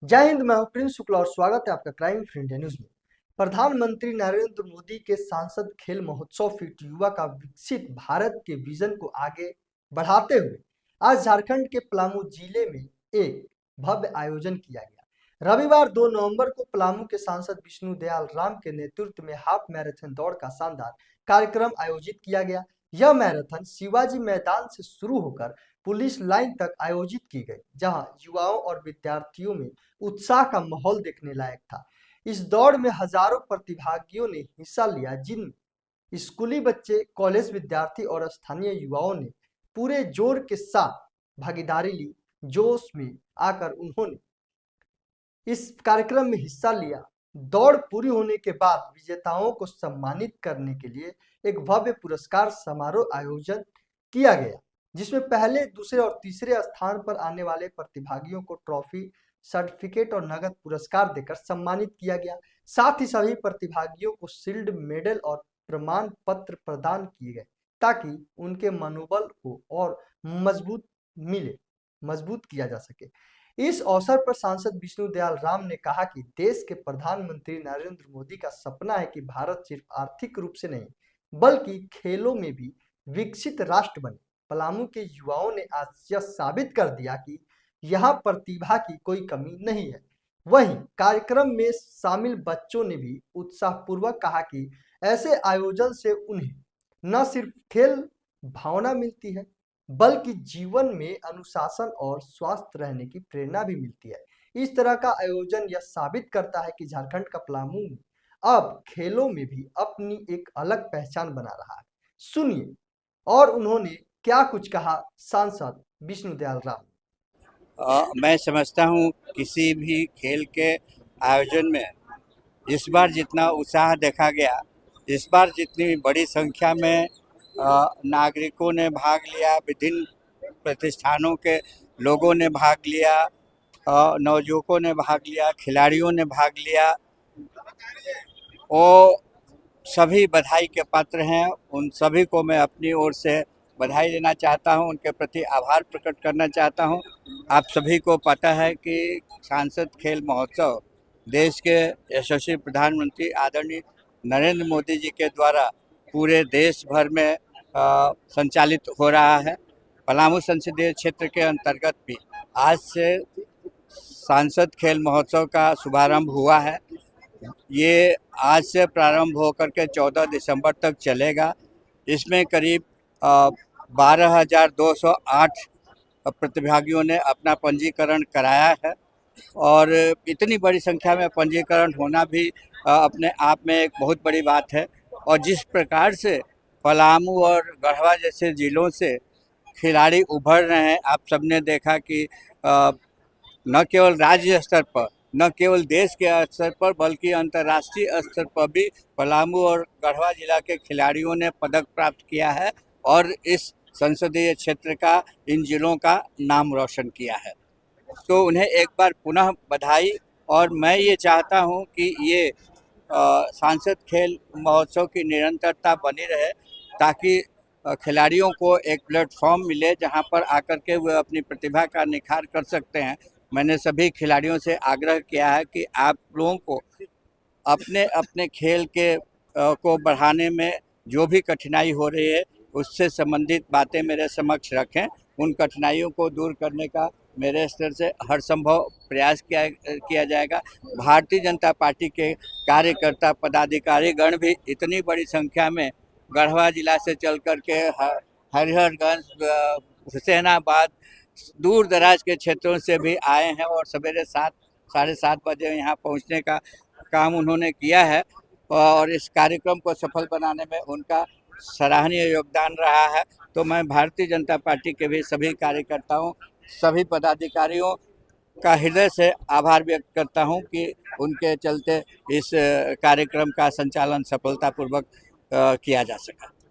जय हिंद। मैं हूं प्रिंस शुक्ला और स्वागत है आपका क्राइम इंडिया न्यूज में। प्रधानमंत्री नरेंद्र मोदी के सांसद खेल महोत्सव फिट युवा का विकसित भारत के विजन को आगे बढ़ाते हुए आज झारखंड के पलामू जिले में एक भव्य आयोजन किया गया। रविवार 2 नवंबर को पलामू के सांसद विष्णु दयाल राम के नेतृत्व में हाफ मैराथन दौड़ का शानदार कार्यक्रम आयोजित किया गया। यह मैराथन शिवाजी मैदान से शुरू होकर पुलिस लाइन तक आयोजित की गई, जहां युवाओं और विद्यार्थियों में उत्साह का माहौल देखने लायक था। इस दौड़ में हजारों प्रतिभागियों ने हिस्सा लिया, जिन स्कूली बच्चे, कॉलेज विद्यार्थी और स्थानीय युवाओं ने पूरे जोर के साथ भागीदारी ली। जोश में आकर उन्होंने इस कार्यक्रम में हिस्सा लिया। दौड़ पूरी होने के बाद विजेताओं को सम्मानित करने के लिए एक भव्य पुरस्कार समारोह आयोजन किया गया, जिसमें पहले, दूसरे और तीसरे स्थान पर आने वाले प्रतिभागियों को ट्रॉफी, सर्टिफिकेट और नगद पुरस्कार देकर सम्मानित किया गया। साथ ही सभी प्रतिभागियों को शील्ड, मेडल और प्रमाण पत्र प्रदान किए गए, ताकि उनके मनोबल को और मजबूत किया जा सके। इस अवसर पर सांसद विष्णु दयाल राम ने कहा कि देश के प्रधानमंत्री नरेंद्र मोदी का सपना है कि भारत सिर्फ आर्थिक रूप से नहीं, बल्कि खेलों में भी विकसित राष्ट्र बने। पलामू के युवाओं ने आज यह साबित कर दिया कि यहाँ प्रतिभा की कोई कमी नहीं है। वहीं कार्यक्रम में शामिल बच्चों ने भी उत्साहपूर्वक कहा कि ऐसे आयोजन से उन्हें न सिर्फ खेल भावना मिलती है, बल्कि जीवन में अनुशासन और स्वस्थ रहने की प्रेरणा भी मिलती है। इस तरह का आयोजन यह साबित करता है कि झारखंड का पलामू अब खेलों में भी अपनी एक अलग पहचान बना रहा है। सुनिए और उन्होंने क्या कुछ कहा सांसद विष्णु दयाल राम। मैं समझता हूँ किसी भी खेल के आयोजन में इस बार जितना उत्साह देखा गया, इस बार जितनी बड़ी संख्या में नागरिकों ने भाग लिया, विभिन्न प्रतिष्ठानों के लोगों ने भाग लिया, नवयुवकों ने भाग लिया, खिलाड़ियों ने भाग लिया, वो सभी बधाई के पात्र हैं। उन सभी को मैं अपनी ओर से बधाई देना चाहता हूं, उनके प्रति आभार प्रकट करना चाहता हूं। आप सभी को पता है कि सांसद खेल महोत्सव देश के यशस्वी प्रधानमंत्री आदरणीय नरेंद्र मोदी जी के द्वारा पूरे देश भर में संचालित हो रहा है। पलामू संसदीय क्षेत्र के अंतर्गत भी आज से सांसद खेल महोत्सव का शुभारंभ हुआ है। ये आज से प्रारंभ होकर के 14 दिसंबर तक चलेगा। इसमें करीब 12,208 प्रतिभागियों ने अपना पंजीकरण कराया है और इतनी बड़ी संख्या में पंजीकरण होना भी अपने आप में एक बहुत बड़ी बात है। और जिस प्रकार से पलामू और गढ़वा जैसे ज़िलों से खिलाड़ी उभर रहे हैं, आप सबने देखा कि न केवल राज्य स्तर पर, न केवल देश के स्तर पर, बल्कि अंतर्राष्ट्रीय स्तर पर भी पलामू और गढ़वा जिला के खिलाड़ियों ने पदक प्राप्त किया है और इस संसदीय क्षेत्र का, इन जिलों का नाम रोशन किया है। तो उन्हें एक बार पुनः बधाई। और मैं ये चाहता हूं कि ये सांसद खेल महोत्सव की निरंतरता बनी रहे, ताकि खिलाड़ियों को एक प्लेटफॉर्म मिले जहां पर आकर के वे अपनी प्रतिभा का निखार कर सकते हैं। मैंने सभी खिलाड़ियों से आग्रह किया है कि आप लोगों को अपने अपने खेल के को बढ़ाने में जो भी कठिनाई हो रही है, उससे संबंधित बातें मेरे समक्ष रखें। उन कठिनाइयों को दूर करने का मेरे स्तर से हर संभव प्रयास किया जाएगा। भारतीय जनता पार्टी के कार्यकर्ता, पदाधिकारी गण भी इतनी बड़ी संख्या में गढ़वा जिला से चल कर के हरिहरगंज, हुसैनाबाद, दूर दराज के क्षेत्रों से भी आए हैं और सवेरे 7-7:30 बजे यहाँ पहुँचने का काम उन्होंने किया है और इस कार्यक्रम को सफल बनाने में उनका सराहनीय योगदान रहा है। तो मैं भारतीय जनता पार्टी के भी सभी कार्यकर्ताओं, सभी पदाधिकारियों का हृदय से आभार व्यक्त करता हूं कि उनके चलते इस कार्यक्रम का संचालन सफलतापूर्वक किया जा सका।